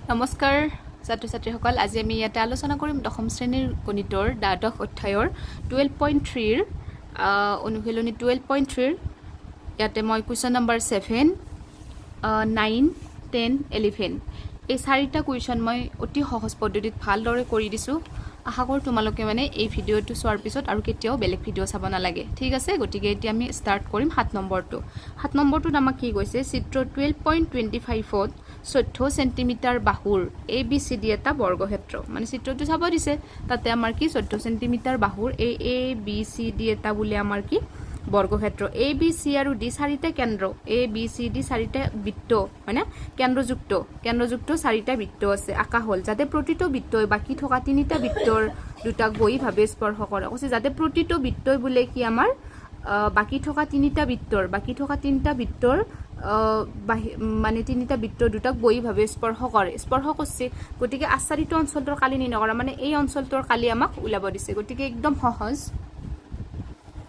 নমস্কাৰ ছাত্ৰ ছাত্ৰীসকল, আজি আমি ইয়াতে আলোচনা কৰিম দশম শ্ৰেণীৰ গণিতৰ দ্বাদশ অধ্যায়ৰ 12.3 অনুশীলনী 12.3 ইয়াতে মই কুৱেশ্যন নম্বৰ 7, 9, 10, 11 এই চাৰিটা কুৱেশ্যন মই অতি সহজ পদ্ধতিত ভালদৰে কৰি দিছোঁ। আশা কৰোঁ তোমালোকে এই ভিডিঅ'টো চোৱাৰ পিছত আৰু কেতিয়াও বেলেগ ভিডিঅ' চাব নালাগে। ঠিক আছে, গতিকে এতিয়া আমি ষ্টাৰ্ট কৰিম 7 নম্বৰটো। 7 নম্বৰটোত আমাক কি কৈছে, চিত্ৰ 12.25ত 14 সেন্টিমিটাৰ বাহুৰ ABCD এটা বৰ্গক্ষেত্ৰ, চিত্ৰটো চাব দিছে, তাতে আমাৰ কি 14 সেন্টিমিটাৰ বাহুৰ ABCD এটা বুলি আমাৰ কি বৰ্গক্ষেত্ৰ। ABC আৰু D চাৰিটা কেন্দ্ৰ, ABCD চাৰিটা বৃত্ত, হয়নে, কেন্দ্ৰযুক্ত চাৰিটা বৃত্ত আছে আঁকা হ'ল, যাতে প্ৰতিটো বৃত্তই বাকী থকা তিনিটা বৃত্তৰ দুটাক বহিভাৱে স্পৰ্শ কৰে। কৈছে যাতে প্ৰতিটো বৃত্তই বোলে কি আমাৰ বাকী থকা তিনিটা বৃত্তৰ তিনিটা বৃত্তৰ দুটাক বহিভাৱে স্পৰ্শ কৰিছে। গতিকে আচ্ছাদিত অঞ্চলটোৰ কালি নিৰ্ণয় কৰা, এই অঞ্চলটোৰ কালি আমাক ওলাব দিছে। গতিকে একদম সহজ।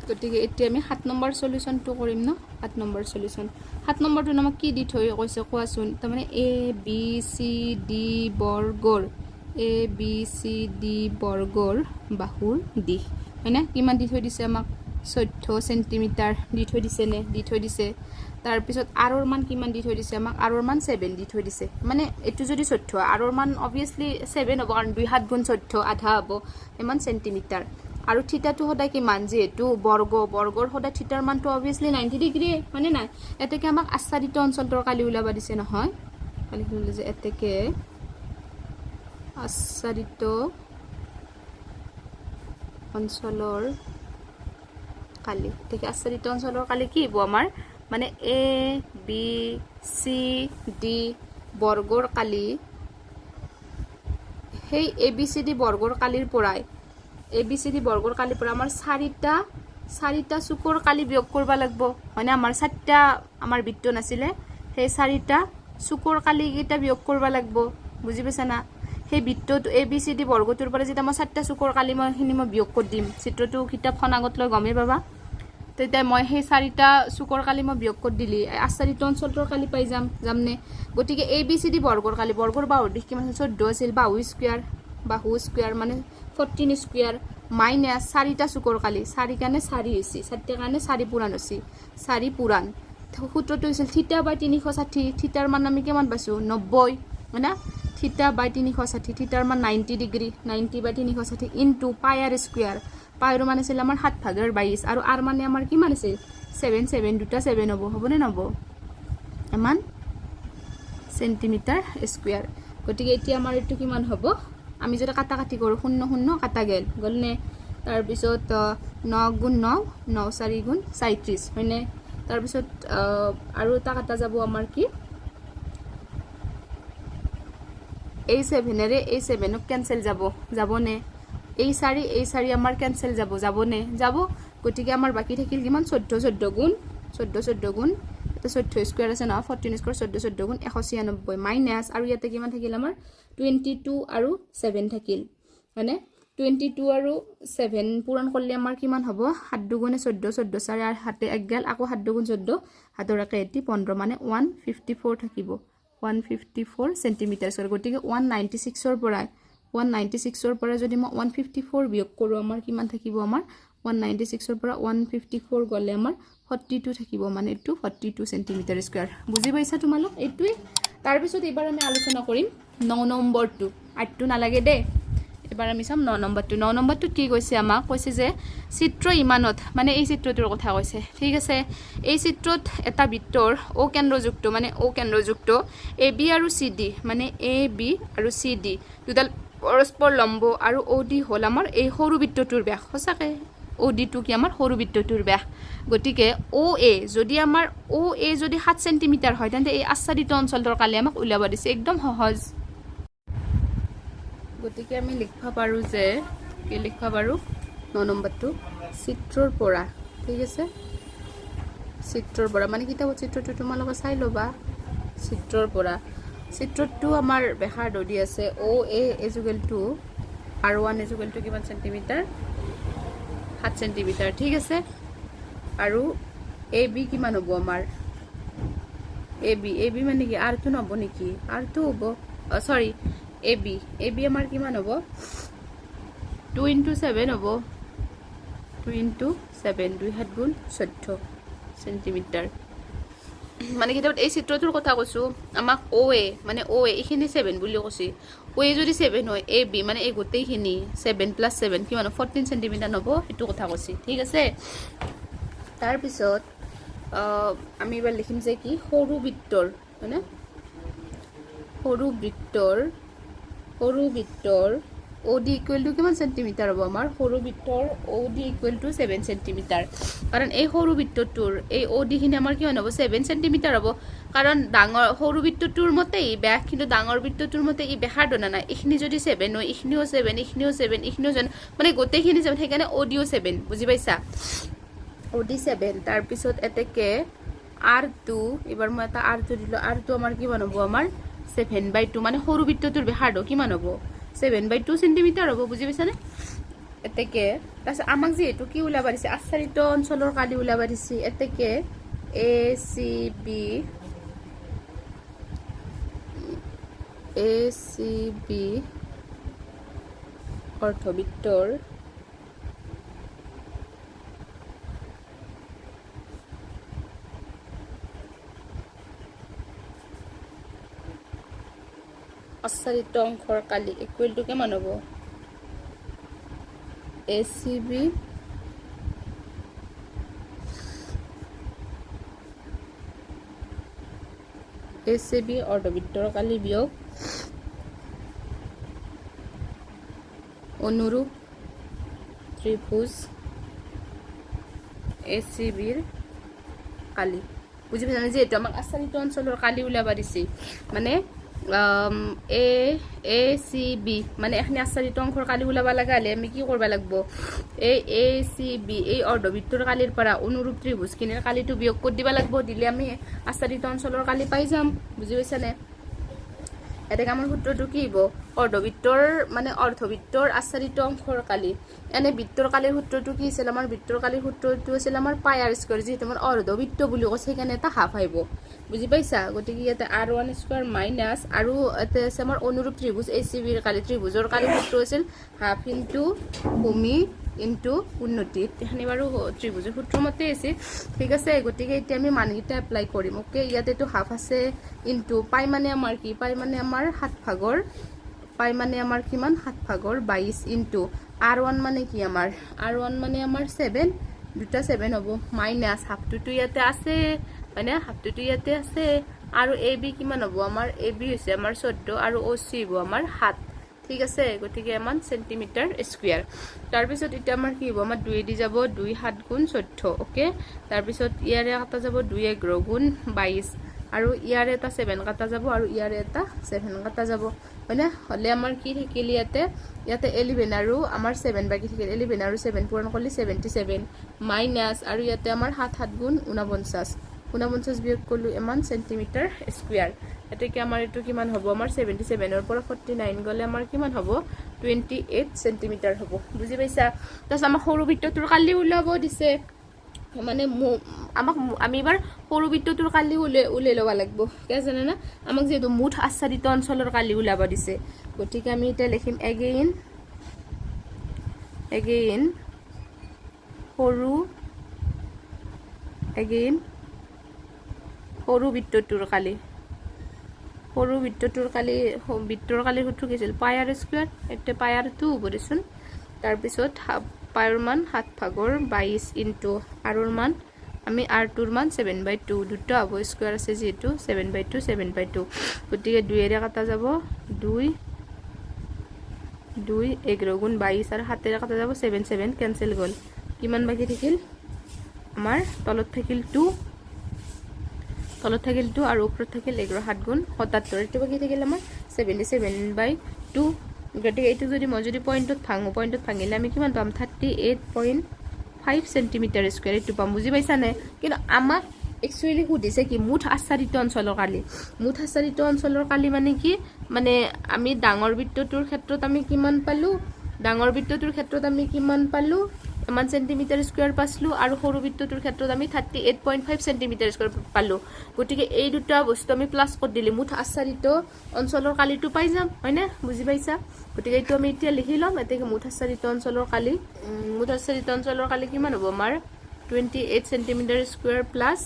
গতিকে এতিয়া আমি 7 নম্বৰ সলিউশনটো কৰিম ন। 7 নম্বৰ সলিউশন, 7 নম্বৰটো আমাক কি দি থৈ কৈছে কোৱাচোন। তাৰমানে ABCD বৰ্গৰ বাহুৰ দিশ, হয়নে, কিমান দি থৈ দিছে আমাক 14 সেন্টিমিটাৰ দি থৈ দিছে নে, দি থৈ দিছে। তাৰপিছত আৰৰ মান কিমান দি থৈ দিছে আমাক, আৰৰ মান 7 দি থৈ দিছে। এইটো যদি 14, আৰৰ মান অবভিয়াছলি 7 হ'ব, কাৰণ 2 7 গুণ 14 আধা হ'ব, ইমান সেন্টিমিটাৰ। আৰু থিতাটো সদায় কিমান, যিহেতু বৰ্গৰ সদায় থিতাৰ মানটো অবভিয়াছলি 90 ডিগ্ৰী, হয়নে নাই। এতেকে আমাক আচ্ছাদিত অঞ্চলটোৰ কালি ওলাব দিছে নহয়, কালি শুনিলে যে এতেকে আচ্ছাদিত অঞ্চলৰ কালি, ঠিক আছে, আচ্ছাদিত অঞ্চলৰ কালি কি হ'ব আমাৰ, ABCD বৰ্গৰ কালি, সেই ABCD বৰ্গৰ কালিৰ পৰাই আমাৰ চাৰিটা চুকৰ কালি বিয়োগ কৰিব লাগিব, হয়নে। আমাৰ 4টা আমাৰ বৃত্ত নাছিলে, সেই 4টা চুকৰ কালি কেইটা বিয়োগ কৰিব লাগিব, বুজি পাইছা না। সেই বৃত্তটো ABCD বৰ্গটোৰ পৰা যেতিয়া মই 4টা চুকৰ কালি মই বিয়োগ কৰি দিম, চিত্ৰটো কিতাপখন আগত লৈ গমেই পাবা, তেতিয়া মই সেই 4টা চুকৰ কালি মই বিয়োগ কৰি দিলি আচ্ছাদিত অঞ্চলটোৰ কালি পাই যামনে। গতিকে ABCD বৰ্গৰ কালি, বৰ্গৰ বাহুৰ দিশ কিমান 14 আছিল, বাহু স্কুৱাৰ 14 স্কুৱাৰ মাইনাছ 4টা চুকৰ কালি, 4 কাৰণে 4 হৈছে, 4টা কাৰণে 4 পূৰণ হৈছে, 4 পূৰণ। সূত্ৰটো হৈছিল থিতা বাই 360, থিতাৰ মান আমি কিমান পাইছোঁ 90, হয় না। থিতা বাই 360, থিতাৰ মান 90 ডিগ্ৰী, 90 বাই 360 ইনটু পাই আৰ স্কুৱাৰ, পাইৰ মান আছিল আমাৰ 7/22, আৰু আৰ মানে আমাৰ কিমান আছিল 7 দুটা 7 হ'বনে নহ'ব, ইমান সেন্টিমিটাৰ স্কুৱাৰ। গতিকে এতিয়া আমাৰ এইটো কিমান হ'ব, আমি যদি কাটাকাটি কৰোঁ 0 0 কাটা গ'লনে। তাৰপিছত 9 গুণ 9, 9 4 গুণ 37, হয়নে। তাৰপিছত আৰু এটা কাটা যাব আমাৰ কি, এই 7ৰে এই 7ক কেনচেল যাবনে, এই 4 আমাৰ কেনচেল যাবনে, যাব। গতিকে আমাৰ বাকী থাকিল কিমান 14 গুণ 14 স্কুৱাৰ আছে নহয়, 14 স্কুৱাৰ 14 গুণ 196 মাইনাছ, আৰু ইয়াতে কিমান থাকিল আমাৰ 22 আৰু 7 থাকিল, হয়নে। 22 আৰু 7 পূৰণ কৰিলে আমাৰ কিমান হ'ব, 7 দুগুণে 14, 14 4 হাতে 1 গেল, আকৌ 7 দুগুণ 14, হাতৰ 1 এটি 15, 154 থাকিব, 154 সেন্টিমিটাৰ স্কুৱাৰ। গতিকে 196ৰ পৰা যদি মই 154 বিয়োগ কৰোঁ, আমাৰ কিমান থাকিব, আমাৰ 196ৰ পৰা 154 গ'লে আমাৰ 42 থাকিব, এইটো 42 সেন্টিমিটাৰ স্কুৱাৰ। বুজি পাইছা তোমালোক এইটোৱে। তাৰপিছত এইবাৰ আমি আলোচনা কৰিম 9 নম্বৰটো, 8টো নালাগে দেই। এবাৰ আমি চাম 9 নম্বৰটো। 9 নম্বৰটোত কি কৈছে, আমাক কৈছে যে চিত্ৰ ইমানত, এই চিত্ৰটোৰ কথা কৈছে, ঠিক আছে। এই চিত্ৰত এটা বৃত্তৰ অকেন্দ্ৰযুক্ত AB আৰু CD, AB আৰু CD দুডাল পৰস্পৰ লম্ব, আৰু OD হ'ল আমাৰ এই সৰু বৃত্তটোৰ ব্যাস, সঁচাকৈ ODটো কি আমাৰ সৰু বৃত্তটোৰ ব্যাস। গতিকে OA যদি 7 সেন্টিমিটাৰ হয়, তেন্তে এই আচ্ছাদিত অঞ্চলটোৰ কালি আমাক ওলাব দিছে, একদম সহজ। গতিকে আমি লিখিব পাৰোঁ যে, কি লিখিব পাৰোঁ 9 নম্বৰটো, চিত্ৰৰ পৰা, ঠিক আছে, চিত্ৰৰ পৰা কিতাপত চিত্ৰটো তোমালোকে চাই ল'বা, চিত্ৰটো আমাৰ ব্যাসাৰ্ধ দি আছে OA = R1 = কিমান সেন্টিমিটাৰ, 7 সেন্টিমিটাৰ, ঠিক আছে। আৰু AB কিমান হ'ব আমাৰ, AB কি R2 নহ'ব নেকি, R2 হ'ব, সৰি AB আমাৰ কিমান হ'ব 2 × 7 হ'ব 2 × 7 2 7 গুণ 14 সেন্টিমিটাৰ মানে কেতিয়াবা এই চিত্ৰটোৰ কথা কৈছো আমাক OA মানে OA এইখিনি 7 বুলি কৈছি OA যদি 7 হয় AB মানে এই গোটেইখিনি 7 + 7 কিমান 14 সেন্টিমিটাৰ হ'ব এটো কথা কৈছি ঠিক আছে তাৰ পিছত আমি এবাৰ লিখিম যে কি সৰু বৃত্তৰ মানে সৰু বৃত্তৰ OD = কিমান সেন্টিমিটাৰ হ'ব আমাৰ সৰু বৃত্তৰ OD = 7 সেন্টিমিটাৰ কাৰণ এই সৰু বৃত্তটোৰ এই OD খিনি আমাৰ কিমান হ'ব 7 সেন্টিমিটাৰ হ'ব কাৰণ ডাঙৰ সৰু বৃত্তটোৰ মতে ই ব্যাস কিন্তু ডাঙৰ বৃত্তটোৰ মতে ই ব্যাসাৰ্ধ না এইখিনি যদি 7 হয় এইখিনিও 7 এইখিনিও 7 এইখিনিও 7 মানে গোটেইখিনি 7 সেইকাৰণে ODও 7 বুজি পাইছা OD 7 তাৰ পিছত এতেকে R2 এবাৰ মই এটা R2 দিলো R2 আমাৰ কিমান হ'ব আমাৰ 7/2 মানে সৰু বৃত্তটোৰ ব্যাসাৰ্ধ কিমান হ'ব 7/2 সেন্টিমিটাৰ হ'ব বুজি পাইছানে এতেকে তাছ আমাক যে এটো কি উলাবা দিছে আচ্ছাদিত অঞ্চলৰ কালি উলাবা দিছে এতেকে ACB অৰ্ধবৃত্তৰ আচ্ছাদিত অংশৰ কালি ইকুৱেল টু কিমান হ'ব ACB অৰ্ধবৃত্তৰ কালি বিয়োগ অনুৰূপ ত্ৰিভুজ ACB ৰ কালি বুজি পাইছানে যে এটা আমাক আচ্ছাদিত অঞ্চলৰ কালি উলাবা দিছে মানে ACB মানে এখানে আচ্ছাদিত অংশৰ কালি উলাবা লাগা হলে আমি কি কৰবা লাগব এই ACB এই অৰ্ধবৃত্তৰ কালিৰ পৰা অনুৰূপ ত্ৰিভুজখিনিৰ কালিটো বিয়োগ কৰি দিবা লাগব দিলে আমি আচ্ছাদিত অঞ্চলৰ কালি পাই যাম বুজি পাইছানে এটা আমাৰ সূত্ৰটো কি হ'ব অৰ্ধবৃত্তৰ আচ্ছাদিত অংশৰ কালি এনে বৃত্তৰ কালিৰ সূত্ৰটো কি আছিল আমাৰ বৃত্তৰ কালিৰ সূত্ৰটো আছিল আমাৰ πr² যেটো আমাৰ অৰ্ধবৃত্ত বুলি কৈছে সেইকাৰণে এটা হাফ আহিব বুজি পাইছা গতিকে ইয়াতে r1² মাইনাস আৰু এতে আছে আমাৰ অনুৰূপ ত্ৰিভুজ ACB ৰ কালি ত্ৰিভুজৰ কালি সূত্ৰ আছিল হাফ ইনটু ভূমি ইনটু উন্নতি এখানে বাৰু ত্ৰিভুজৰ সূত্ৰ মতে আছে ঠিক আছে গতিকে এতিয়া আমি মানগিটা এপ্লাই কৰিম ওকে ইয়াতে তো হাফ আছে ইনটু পাই মানে আমাৰ কি পাই মানে আমাৰ 7 ভাগৰ পাই মানে আমাৰ কিমান 7 ভাগৰ 22 ইনটু r1 মানে কি আমাৰ r1 মানে আমাৰ 7 দুটা 7 হ'ব মাইনাস হাফটো তো ইয়াতে আছে মানে হাফটো তো ইয়াতে আছে আৰু AB কিমান হ'ব আমাৰ AB হৈছে আমাৰ 14 আৰু OC হ'ব আমাৰ 7 ঠিক আছে গতিকে মান সেন্টিমিটাৰ স্কয়াৰ তাৰ পিছত এটা আমাৰ কি হ'ব আমাৰ 2 দি যাব 2 7 গুণ 14 ওকে তাৰ পিছত ইয়াৰে কাটা যাব 2 11 গুণ 22 আৰু ইয়াৰে এটা 7 কাটা যাব আৰু ইয়াৰে এটা 7 কাটা যাব মানে হলে আমাৰ কি থাকিল ইয়াতে 11 আৰু আমাৰ 7 বাকি থাকিল 11 আৰু 7 পূৰণ কৰিলে 77 মাইনাস আৰু ইয়াতে আমাৰ 7 7 গুণ 49 বিয়োগ কৰিলো এমান সেন্টিমিটাৰ স্কয়াৰ এটাকে আমাৰ এটো কিমান হ'ব আমাৰ 77 ৰ পৰা 49 গলে আমাৰ কিমান হ'ব 28 সেন্টিমিটাৰ হ'ব বুজি পাইছা তাছ আমাৰ সৰু বৃত্তটোৰ কালি উলাব দিছে মানে আমাক আমি এবাৰ সৰু বৃত্তটোৰ কালি উলাই লবা লাগব কে জানে না আমাক যেটো মুঠ আচ্ছাদিত অঞ্চলৰ কালি উলাব দিছে গতিকে আমি এটা লিখিম এগেইন সৰু বৃত্তটোৰ কালি বৃত্তৰ কালিৰ সূত্ৰ কি আছিল πr² এটা πr2 বৰিছুন তাৰ পিছত পাইৰ মান 7 ভাগৰ 22 ইনটু আৰৰ মান আমি r2 ৰ মান 7/2 দুটা হ'ব স্কয়াৰ আছে যেটো 7/2 গতিকে 2 এৰে কাটা যাব 2 11 গুণ 22 আৰু 7 এৰে কাটা যাব 7 কেনসেল গল কিমান বাকি থাকিল আমাৰ তলত থাকিল 2 আৰু ওপৰত থাকিল 11 7 গুণ 77 এটো বাকি থাকিল আমাৰ 77/2 গতিকে এইটো যদি মই যদি পইণ্টত ভাঙিলে আমি কিমান পাম 38.5 সেন্টিমিটাৰ স্কয়াৰ এটো পাম বুজি পাইছা নে কিন্তু আমাক একচুয়ালি সুধিছে কি মুঠ আচ্ছাদিত অঞ্চলৰ কালি মানে কি মানে আমি ডাঙৰ বৃত্তটোৰ ক্ষেত্ৰত আমি কিমান পালো ইমান সেন্টিমিটাৰ স্কয়াৰ পাছলো আৰু সৰু বৃত্তটোৰ ক্ষেত্ৰত আমি 38.5 সেন্টিমিটাৰ স্কয়াৰ পালো গতিকে এই দুটা বস্তু আমি প্লাস কৰি দিলে মুঠ আচ্ছাদিত অঞ্চলৰ কালিটো পাই যাম হয়নে বুজি পাইছা গতিকে এইটো আমি এতিয়া লিখি লম এতে মুঠ আচ্ছাদিত অঞ্চলৰ কালি কিমান হ'ব আমাৰ 28 centimetre square plus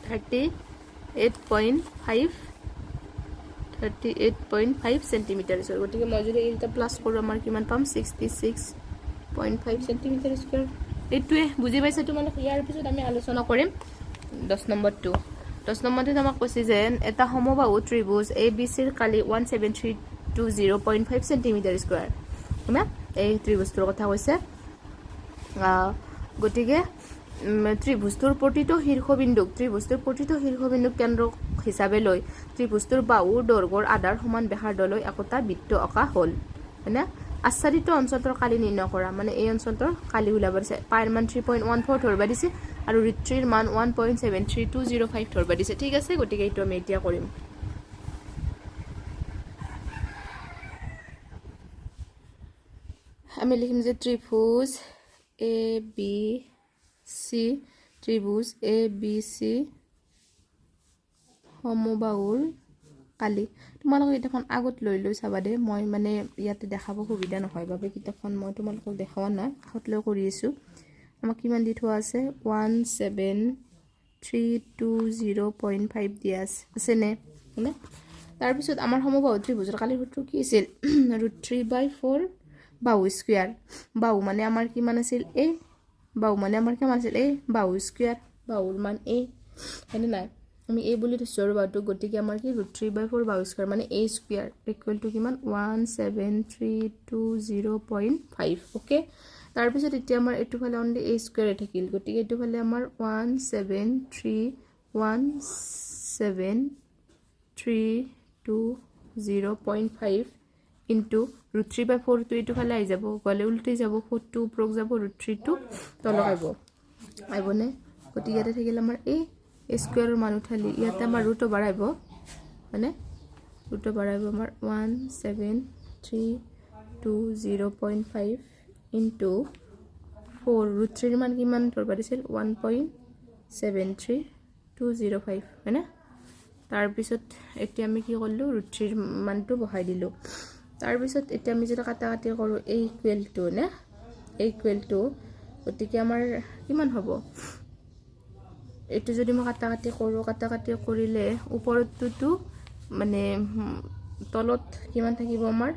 38.5 centimetre square গতিকে মই যদি এইটা প্লাস কৰো আমাৰ কিমান পাম 66.5 সেন্টিমিটাৰ স্কয়াৰ এইটোৱে বুজি পাইছা তোমালোকে ইয়াৰ পিছত আমি আলোচনা কৰিম 10 নম্বৰটো 10 নম্বৰতে আমাক কৈছে যে এটা সমবাহু ত্ৰিভুজ ABC ৰ কালি 17320.5 সেন্টিমিটাৰ স্কয়াৰ না এই ত্ৰিভুজটোৰ কথা কৈছে গতিকে ত্ৰিভুজটোৰ প্ৰতিটো শীৰ্ষবিন্দুক কেন্দ্ৰ হিচাপে লৈ ত্ৰিভুজটোৰ বাহুৰ দৈৰ্ঘ্যৰ আধাৰ সমান ব্যাসাৰ্ধলৈ একোটা বৃত্ত অঁকা হ'ল হয়না আচ্ছাদিত অঞ্চলটোৰ কালি নিৰ্ণয় কৰা মানে এই অঞ্চলটোৰ কালি ওলাব দিছে পাইৰ মান 3.14 ধৰবা দিছে আৰু ঋত্ৰিৰ মান 1.73205 ধৰবা দিছে ঠিক আছে গতিকে এইটো আমি এতিয়া কৰিম আমি লিখিম যে ত্ৰিভুজ ABC সমবাহুৰ কালি তোমালোকে কিতাপখন আগত লৈ চাবা দে মই মানে ইয়াতে দেখাব সুবিধা নহয় বাবে কিতাপখন মই তোমালোকক দেখাৱা নাই হাত লৈ কৰি আছো আমাক কিমান দি থোৱা আছে 17320.5 দিয়া আছে নে হয়নে তাৰ পিছত আমাৰ সমবাহু ত্ৰিভুজৰ কালিৰ সূত্ৰ কি আছিল √3/4 বাহু স্কয়াৰ বাহু মানে আমাৰ কিমান আছিল a বাহু মানে আমাৰ কিমান আছিল a বাহু স্কয়াৰ বাহুৰ মান a হয়নে নাই আমি এই বুলি ধৰিছো আৰু বাহুটো গতিকে আমাৰ কি √3/4 বাহু স্কয়াৰ মানে a স্কয়াৰ ইকুৱেল টু কিমান 17320.5 ওকে তাৰ পিছত এতিয়া আমাৰ এটো ফালে অনলি a স্কয়াৰ থাকিল গতিকে এটো ফালে আমাৰ 17320.5 ইনটু √3/4 টো এটো ফালে আই যাব গলে উল্টি যাব 4 টো ওপৰক যাব √3 টো তলক আইবনে গতিকে ইয়াতে থাকিল আমাৰ a স্কয়াৰৰ মান উঠালি ইয়াতে আমাৰ ৰুট বাঢ়াইব মানে ৰুট বাঢ়াইব আমাৰ 17320.5 ইনটু 4 √3 মান কিমান ধৰবা দিছিল 1.73205 হয়নে তাৰ পিছত এতিয়া আমি কি কৰিলো √3 মানটো বহাই দিলো তাৰ পিছত এতিয়া আমি যেটা কাটাকাটি কৰো a ইকুৱেল টু না a ইকুৱেল টু গতিকে আমাৰ কিমান হ'ব এটো যদি মই কাটাকাটি কৰিলে ওপৰতটো মানে তলত কিমান থাকিব আমাৰ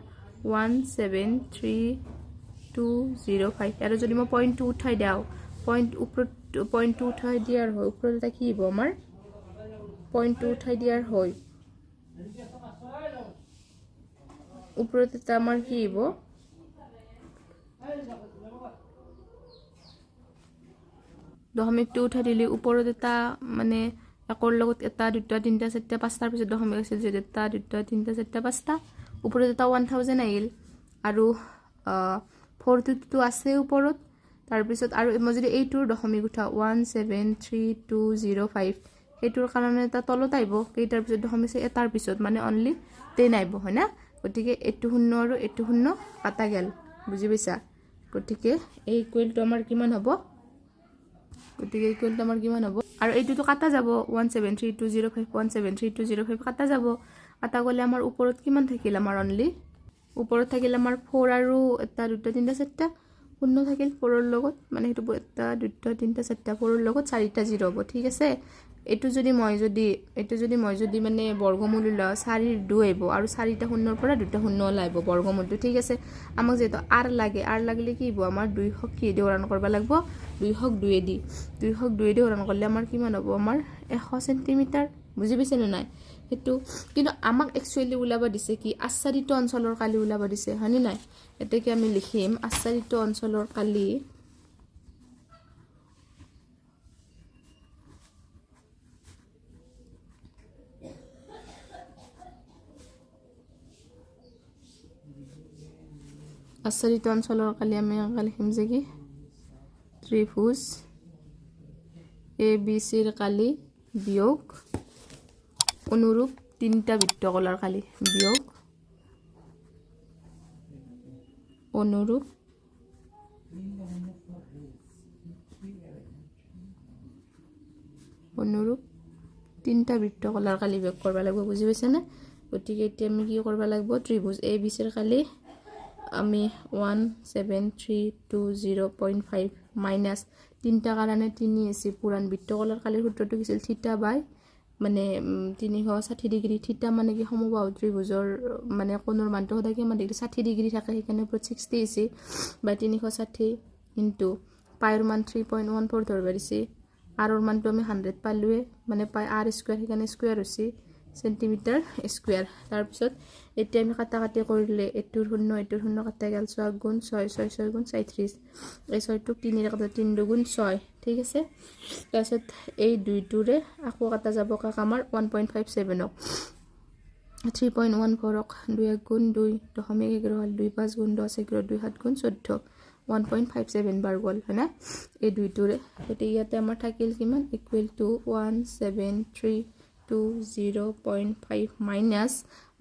1732005 আৰু যদি মই পইণ্টটো উঠাই দাও পইণ্টটো উঠাই দিয়াৰ হয় ওপৰত এটা কি হ'ব আমাৰ পইণ্টটো উঠাই দিয়াৰ হয় ওপৰত এটা আমাৰ কি হ'ব দশমিকটো উঠাই দিলি ওপৰত এটা মানে একৰ লগত এটা দুটা তিনটা চাৰটা পাঁচটাৰ পিছত দশমিক আছিল যে এটা দুটা তিনটা চাৰটা পাঁচটা ওপৰত এটা 1000 আহিল আৰু 4 টো আছে ওপৰত তাৰ পিছত আৰু মই যদি এইটোৰ দশমিক উঠা 1732005 এইটোৰ কাৰণে এটা তলত আইব কেইটাৰ পিছত দশমিক এটাৰ পিছত মানে অনলি 10 আইব হয়না গতিকে এটো শূন্য আৰু এটো শূন্য কাটা গেল বুজি পাইছা গতিকে এই ইকুৱেলটো আমাৰ কিমান হ'ব গতিকে ইকুৱেলটো আমাৰ কিমান হ'ব আৰু এইটোটো কাটা যাব 1732005 কাটা যাব কাটা গলে আমাৰ ওপৰত কিমান থাকিল আমাৰ অনলি ওপৰত থাকিল আমাৰ 4 আৰু এটা দুটা তিনটা চাৰটা শূন্য থাকিল 4 ৰ লগত মানে হেতু এটা দুটা তিনটা চাৰটা 4 ৰ লগত 4টা 0 হ'ব ঠিক আছে এটো যদি মই যদি মানে বৰ্গমূল লওঁ 4 ৰ 2 আহিব আৰু 4টা শূন্যৰ পৰা দুটা শূন্য ওলাইব বৰ্গমূলটো ঠিক আছে আমাক যেটো r লাগিলে কি হ'ব আমাৰ 2 হক কি দি হৰণ কৰিব লাগিব 2 হক 2 দি হৰণ কৰিলে আমাৰ কিমান হ'ব আমাৰ 100 সেন্টিমিটাৰ বুজি পাইছে নে নাই হেতু কিন্তু আমাক একচুয়ালি উলাবা দিছে কি আচ্ছাদিত অঞ্চলৰ কালি উলাবা দিছে হয়নি নাই এতেকে আমি লিখিম আচ্ছাদিত অঞ্চলৰ কালি আচ্ছাদিত অঞ্চলৰ কালি আমি লিখিম যে কি ত্ৰিভুজ ABC ৰ কালি বিয়োগ অনুৰূপ তিনটা বৃত্তকলাৰ কালি বিয়োগ অনুৰূপ অনুৰূপ তিনটা বৃত্ত কলাৰ কালি বিয়োগ কৰিব লাগিব বুজি পাইছে না গতিকে এতিয়া আমি কি কৰিব লাগিব ত্ৰিভুজ ABC ৰ কালি আমি 17320.5 মাইনাস তিনটা কাৰণে 3 AC পুৰাণ বৃত্ত কলাৰ কালিৰ সূত্ৰটো কিছিল থিটা বাই মানে 360 ডিগ্ৰী থিটা মানে কি সমবাহু ত্ৰিভুজৰ মানে কোণৰ মানটো সদায় কিমান ডিগ্ৰী 60 ডিগ্ৰী থাকে সেইকাৰণে পুৰা 60 AC বাই 360 ইনটু পাইৰ মান 3.14 ধৰব দিছি আৰৰ মানটো আমি 100 পালুৱে মানে পাই r স্কয়াৰ সেইকাৰণে স্কয়াৰ হৈছে সেন্টিমিটাৰ স্কয়াৰ তাৰ পিছত এতিয়া আমি কাটা কৰিলে এটোৰ 0 এটোৰ 0 কাটা গেল 6 গুণ 6 6 6 গুণ 37 এই 6 টুক 3 ৰ কাটা 3 দুগুণ 6 ঠিক আছে তাৰ পিছত এই দুইটোৰে আকৌ কাটা যাব কাক আমাৰ 1.57 3.14 2 গুণ 2 দশমিক 11 2 5 গুণ 10 11 2 7 গুণ 14 1.57 বার গল হয়না এই দুইটোৰে গতি ইয়াতে আমাৰ থাকিল কিমান ইকুৱেল টু 17320.5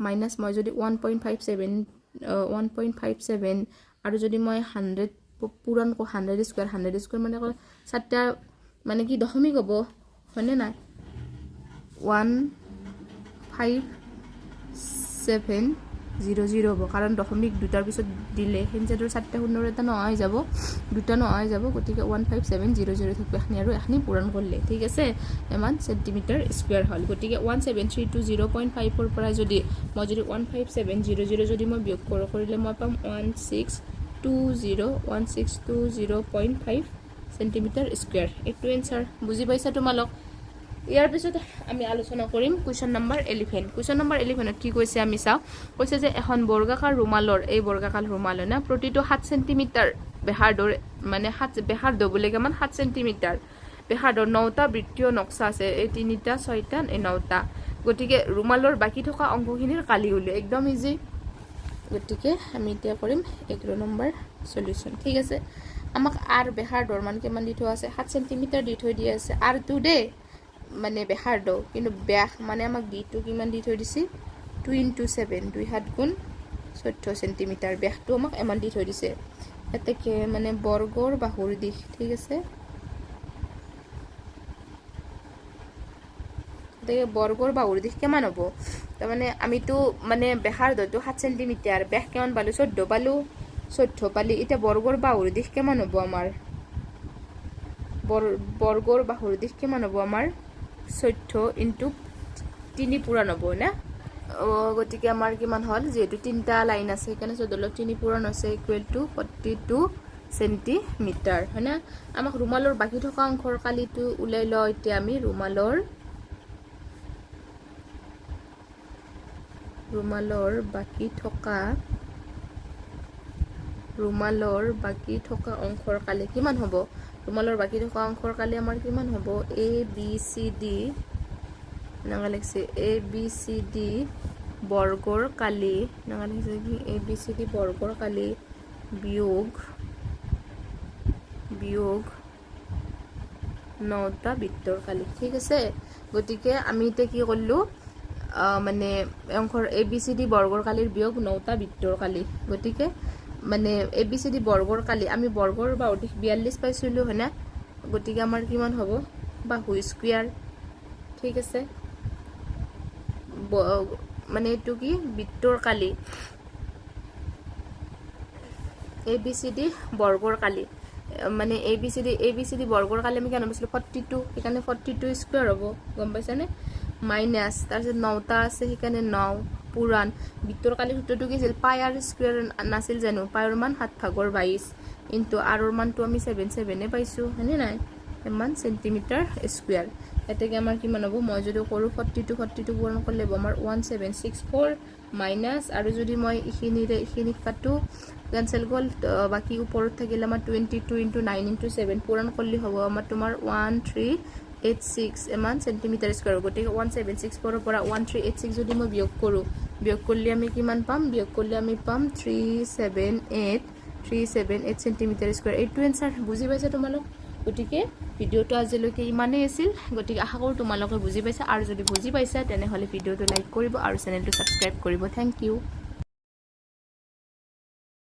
মাইনাস মই যদি 1.57 আৰু যদি মই 100 পুৰণ কো 100 স্কয়াৰ মানে সাতটা মানে কি দশমিক হ'ব হয়নে না 15700 হ'ব কাৰণ দশমিক দুটাৰ পিছত দিলে হেনজেডৰ 7টা শূন্যৰ এটা নহয় যাব দুটা নহয় যাব গতিকে 15700 থাকবে এখনি আৰু এখনি পূৰণ কৰলে ঠিক আছে এমান সেন্টিমিটাৰ স্কয়াৰ হল গতিকে 17320.5 ৰ পৰা যদি মই যদি 15700 যদি মই বিয়োগ কৰিলে মই পাম 1620.5 সেন্টিমিটাৰ স্কয়াৰ এইটো এনসাৰ বুজি পাইছা তোমালোক ইয়াৰ পিছত আমি আলোচনা কৰিম কোৱেশ্চন নম্বৰ 11 কোৱেশ্চন নম্বৰ 11 কি কৈছে আমি চাও কৈছে যে এখন বৰ্গাকাৰ ৰুমালৰ এই বৰ্গাকাৰ ৰুমাল না প্ৰতিটো 7 সেন্টিমিটাৰ বেহাৰদৰ মানে 7 বেহাৰদ বলেগে মান 7 সেন্টিমিটাৰ বেহাৰদৰ 9টা বৃত্তীয় নকশা আছে এই 3টা 6টা এই 9টা গতিকে ৰুমালৰ বাকি থকা অংশখিনিৰ কালি উলিয়াই একদম ইজি গতিকে আমি এতিয়া কৰিম 11 নম্বৰ সলিউশন ঠিক আছে আমাক আৰ বেহাৰদৰ মান কিমান দি থোৱা আছে 7 সেন্টিমিটাৰ দি থৈ দিয়া আছে আৰ টু দে মানে বেহাৰদ কিন্তু ব্যাস মানে আমাক বিটো কিমান দি থৈ দিছি 2 * 7 2 7 গুণ 14 সেন্টিমিটাৰ ব্যাসটো আমাক এমান দি থৈ দিছে এতেকে মানে বৰ্গৰ বাহুৰ দিশ ঠিক আছে এতেকে বৰ্গৰ বাহুৰ দিশ কিমান হ'ব তাৰ মানে আমিতো মানে বেহাৰদটো 7 সেন্টিমিটাৰ ব্যাস কিমান পালো 14 পালো 14 পালি এটা বৰ্গৰ বাহুৰ দিশ কিমান হ'ব আমাৰ বৰ্গৰ বাহুৰ দিশ কিমান হ'ব আমাৰ 14 ইনটু 3 পূৰণ হ'ব না গতিকে আমাৰ কিমান হল যেহেতু তিনটা লাইন আছে সেইকাৰণে 14 3 পূৰণ হৈছে ইকুৱেল টু 42 সেন্টিমিটাৰ হয়না আমাক ৰুমালৰ বাকি থকা অংশৰ কালিটো উলাই ল এতিয়া আমি ৰুমালৰ বাকি থকা অংশৰ কালি কিমান হ'ব ৰুমালৰ বাকি থকা অংশৰ কালি আমাৰ কিমান হ'ব A B C D নাঙা লিখছে A B C D বৰ্গৰ কালি নাঙা লিখছে কি A B C D বৰ্গৰ কালি বিয়োগ 9টা বৃত্তৰ কালি ঠিক আছে গতিকে আমি এতিয়া কি কৰিলো মানে অংশৰ A B C D বৰ্গৰ কালিৰ বিয়োগ 9টা বৃত্তৰ কালি গতিকে মানে A B C D বৰ্গৰ কালি আমি বৰ্গৰ বাহুৰ দিশ 42 পাইছিলো হয়না গতিকে আমাৰ কিমান হ'ব বাহু স্কয়াৰ ঠিক আছে মানে এটো কি বৃত্তৰ কালি A B C D বৰ্গৰ কালি মানে A B C D বৰ্গৰ কালি আমি কেনে পাইছিলো 42 সেইকাৰণে 42 স্কয়াৰ হ'ব গম পাইছানে মাইনাস তাৰ পিছত 9টা আছে সেইকাৰণে 9 পুৰাণ বৃত্তৰ কালি সূত্ৰটো কি আছিল পাই r স্কয়াৰ নাছিল জানো পাইৰ মান 7/22 ইনটু r ৰ মানটো আমি 77 এ পাইছো হয়নে নাই এমান সেন্টিমিটাৰ স্কয়াৰ এতেকে আমাৰ কিমান হ'ব মই যদি কৰো 42 পূৰণ কৰিলে আমাৰ 1764 মাইনাস আৰু যদি মই ইখিনি কাটো ক্যান্সেল গল বাকি ওপৰত থাকিলে আমাৰ 22 * 9 * 7 পূৰণ কৰিলে হ'ব আমাৰ তোমাৰ 1386 এমান সেন্টিমিটাৰ স্কয়াৰ গতিকে 1764 ৰ পৰা 1386 যদি মই বিয়োগ কৰিলে আমি কিমান পাম বিয়োগ কৰিলে আমি পাম 378 সেন্টিমিটাৰ স্কয়াৰ এইটো এনসাৰ বুজি পাইছা তোমালোক গতিকে ভিডিওটো আজিলৈকে ইমানেই আছিল গতিকে আশা কৰো তোমালোকে বুজি পাইছা আৰু যদি বুজি পাইছা তেনে হলে ভিডিওটো লাইক কৰিব আৰু চেনেলটো সাবস্ক্ৰাইব কৰিব থ্যাংক ইউ